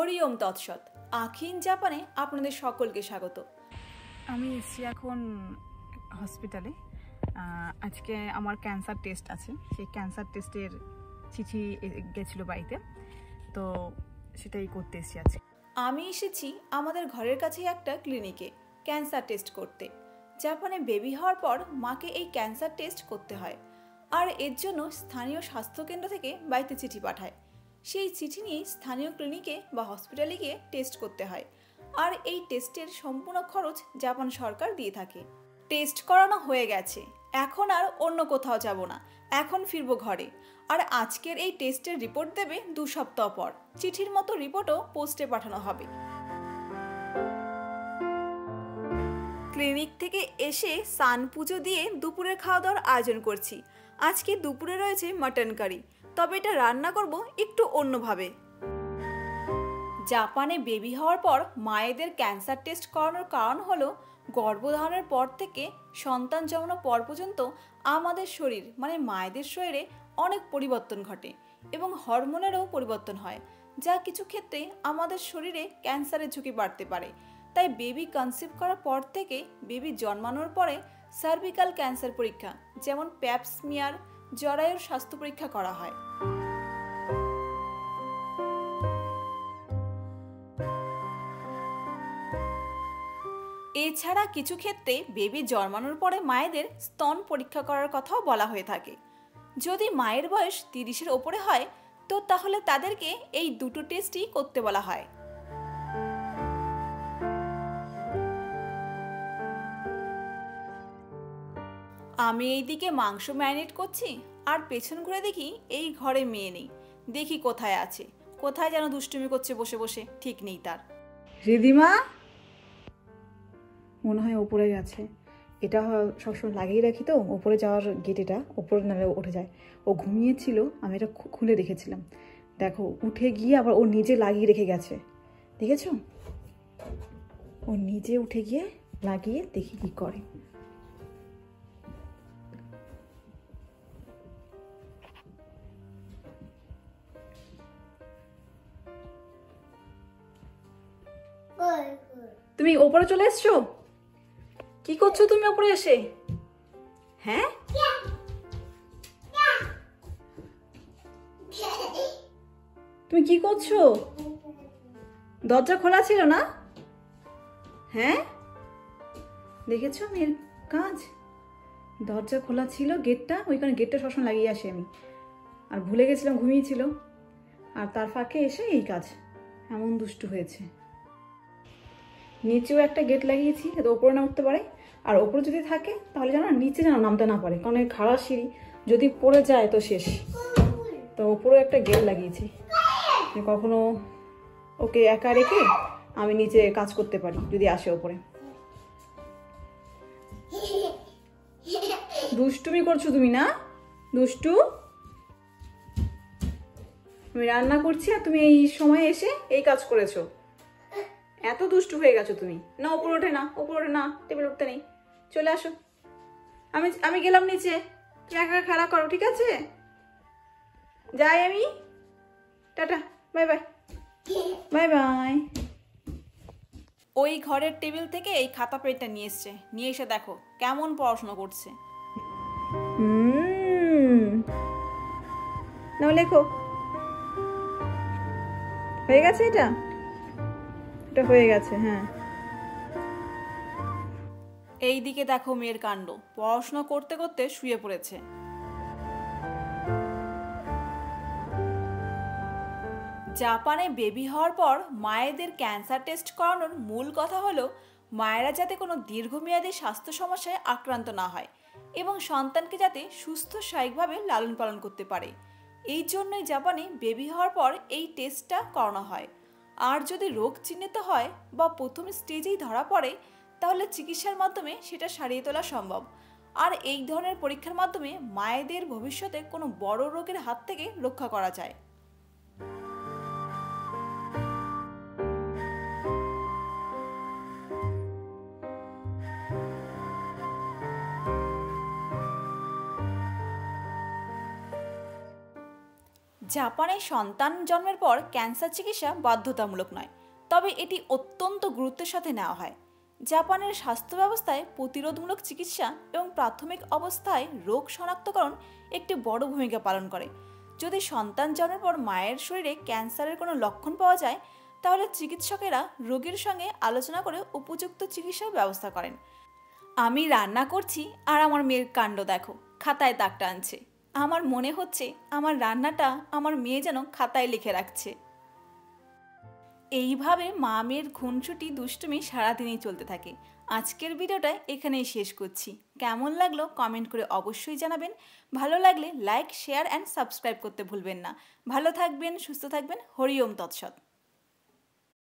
হরি ওম তৎসৎ। আখিন জাপানে আপনাদের সকলকে স্বাগত। আমি এসেছি এখন হসপিটালে। আজকে আমার ক্যান্সার টেস্ট আছে, সেই ক্যান্সার টেস্টের চিঠি গেছিলো বাড়িতে, তো সেটাই করতে এসেছি আজকে। আমি এসেছি আমাদের ঘরের কাছেই একটা ক্লিনিকে ক্যান্সার টেস্ট করতে। জাপানে বেবি হওয়ার পর মাকে এই ক্যান্সার টেস্ট করতে হয়, আর এর জন্য স্থানীয় স্বাস্থ্যকেন্দ্র থেকে বাড়িতে চিঠি পাঠায়। সেই চিঠি নিয়ে স্থানীয় ক্লিনিকে বা হসপিটালে গিয়ে টেস্ট করতে হয়, আর এই টেস্টের সম্পূর্ণ খরচ জাপান সরকার দিয়ে থাকে। টেস্ট করানো হয়ে গেছে, এখন আর অন্য কোথাও যাব না, এখন ফিরবো ঘরে। আর আজকের এই টেস্টের রিপোর্ট দেবে 2 সপ্তাহ পর। চিঠির মতো রিপোর্টও পোস্টে পাঠানো হবে। ক্লিনিক থেকে এসে স্নান পুজো দিয়ে দুপুরের খাওয়া দাওয়ার আয়োজন করছি। আজকে দুপুরে রয়েছে মাটন কারি, তবে এটা রান্না করব একটু অন্যভাবে। জাপানে বেবি হওয়ার পর মায়েদের ক্যান্সার টেস্ট করানোর কারণ হলো গর্ভধারণের পর থেকে সন্তান জন্মানোর পর পর্যন্ত আমাদের শরীর মানে মায়েদের শরীরে অনেক পরিবর্তন ঘটে এবং হরমোনেরও পরিবর্তন হয়, যা কিছু ক্ষেত্রে আমাদের শরীরে ক্যান্সারের ঝুঁকি বাড়তে পারে। তাই বেবি কনসিভ করার পর থেকে বেবি জন্মানোর পরে সার্ভিক্যাল ক্যান্সার পরীক্ষা যেমন প্যাপ স্মিয়ার, জরায়ুর স্বাস্থ্য পরীক্ষা করা হয়। এছাড়া কিছু ক্ষেত্রে বেবি জন্মানোর পরে মায়েদের স্তন পরীক্ষা করার কথাও বলা হয়ে থাকে। যদি মায়ের বয়স 30-এর ওপরে হয় তো তাহলে তাদেরকে এই দুটো টেস্টই করতে বলা হয়। আমি এইদিকে মাংস ম্যারিনেট করছি, আর পেছন ঘুরে দেখি এই ঘরে মেয়ে নেই। দেখি কোথায় আছে, কোথায় যেন দুষ্টুমি করছে বসে বসে, ঠিক নেই তার। রিদিমা মনে হয় ওপরে গেছে। এটা সবসময় লাগিয়ে রাখি তো, ওপরে যাওয়ার গেট, এটা ওপরে নামে উঠে যায়। ও ঘুমিয়েছিল, আমি এটা খুলে রেখেছিলাম। দেখো উঠে গিয়ে আবার ও নিজে লাগিয়ে রেখে গেছে, দেখেছ? ও নিজে উঠে গিয়ে লাগিয়ে দেখি কি করে। তুমি ওপরে চলে এসছো? কি করছো তুমি ওপরে এসে? হ্যাঁ, তুমি কি করছো? দরজা খোলা ছিল না? হ্যাঁ, দেখেছো মেয়ের কাজ? দরজা খোলা ছিল, গেটটা, ওইখানে গেটটা সবসময় লাগিয়ে আসি আমি, আর ভুলে গেছিলাম, ঘুমিয়েছিল, আর তার ফাঁকে এসে এই কাজ। এমন দুষ্টু হয়েছে। নিচেও একটা গেট লাগিয়েছি যাতে ওপরে না উঠতে পারে, আর ওপরে যদি থাকে তাহলে যেন নিচে যেন নামতে না পারে, কারণ খাড়া সিঁড়ি, যদি পড়ে যায় তো শেষ। তো ওপরেও একটা গেট লাগিয়েছি, কখনো ওকে একা রেখে আমি নিচে কাজ করতে পারি যদি আসে ওপরে। দুষ্টুমি করছো তুমি না? দুষ্টু, আমি রান্না করছি আর তুমি এই সময় এসে এই কাজ করেছো। এত দুষ্টু হয়ে গেছো তুমি। না উপরে ওঠে না, উপরে ওঠে না, টেবিল উঠতে নেই। চলে আসো, আমি গেলাম নিচে, তুমি একা খেলা করো, ঠিক আছে? যাই আমি, tata, bye bye, bye bye. ওই ঘরের টেবিল থেকে এই খাতা পেনটা নিয়ে এসছে, নিয়ে এসে দেখো কেমন পড়াশোনা করছে। নাও লেখো। হয়ে গেছে, এটা হয়ে গেছে। হ্যাঁ, এই দিকে দেখো মেয়ের কাণ্ড, পড়াশোনা করতে করতে শুয়ে পড়েছে। জাপানে বেবি হওয়ার পর মায়েদের ক্যান্সার টেস্ট করানোর মূল কথা হলো মায়েরা যাতে কোনো দীর্ঘমেয়াদী স্বাস্থ্য সমস্যায় আক্রান্ত না হয় এবং সন্তানকে যাতে সুস্থ স্বাভাবিকভাবে লালন পালন করতে পারে। এই জন্যই জাপানে বেবি হওয়ার পর এই টেস্টটা করানো হয়। আর যদি রোগ চিহ্নিত হয় বা প্রথম স্টেজেই ধরা পড়ে তাহলে চিকিৎসার মাধ্যমে সেটা সারিয়ে তোলা সম্ভব। আর এই ধরনের পরীক্ষার মাধ্যমে মায়েদের ভবিষ্যতে কোনো বড় রোগের হাত থেকে রক্ষা করা যায়। জাপানে সন্তান জন্মের পর ক্যান্সার চিকিৎসা বাধ্যতামূলক নয়, তবে এটি অত্যন্ত গুরুত্বের সাথে নেওয়া হয়। জাপানের স্বাস্থ্য ব্যবস্থায় প্রতিরোধমূলক চিকিৎসা এবং প্রাথমিক অবস্থায় রোগ শনাক্তকরণ একটি বড় ভূমিকা পালন করে। যদি সন্তান জন্মের পর মায়ের শরীরে ক্যান্সারের কোনো লক্ষণ পাওয়া যায়, তাহলে চিকিৎসকেরা রোগীর সঙ্গে আলোচনা করে উপযুক্ত চিকিৎসার ব্যবস্থা করেন। আমি রান্না করছি আর আমার মেয়ের কাণ্ড দেখো, খাতায় দাগ টানছে। আমার মনে হচ্ছে আমার রান্নাটা আমার মেয়ে যেন খাতায় লিখে রাখছে। এইভাবে মা মেয়ের খুনসুটি দুষ্টুমি সারাদিনই চলতে থাকে। আজকের ভিডিওটা এখানেই শেষ করছি। কেমন লাগলো কমেন্ট করে অবশ্যই জানাবেন। ভালো লাগলে লাইক, শেয়ার অ্যান্ড সাবস্ক্রাইব করতে ভুলবেন না। ভালো থাকবেন, সুস্থ থাকবেন। হরি ওম তৎসৎ।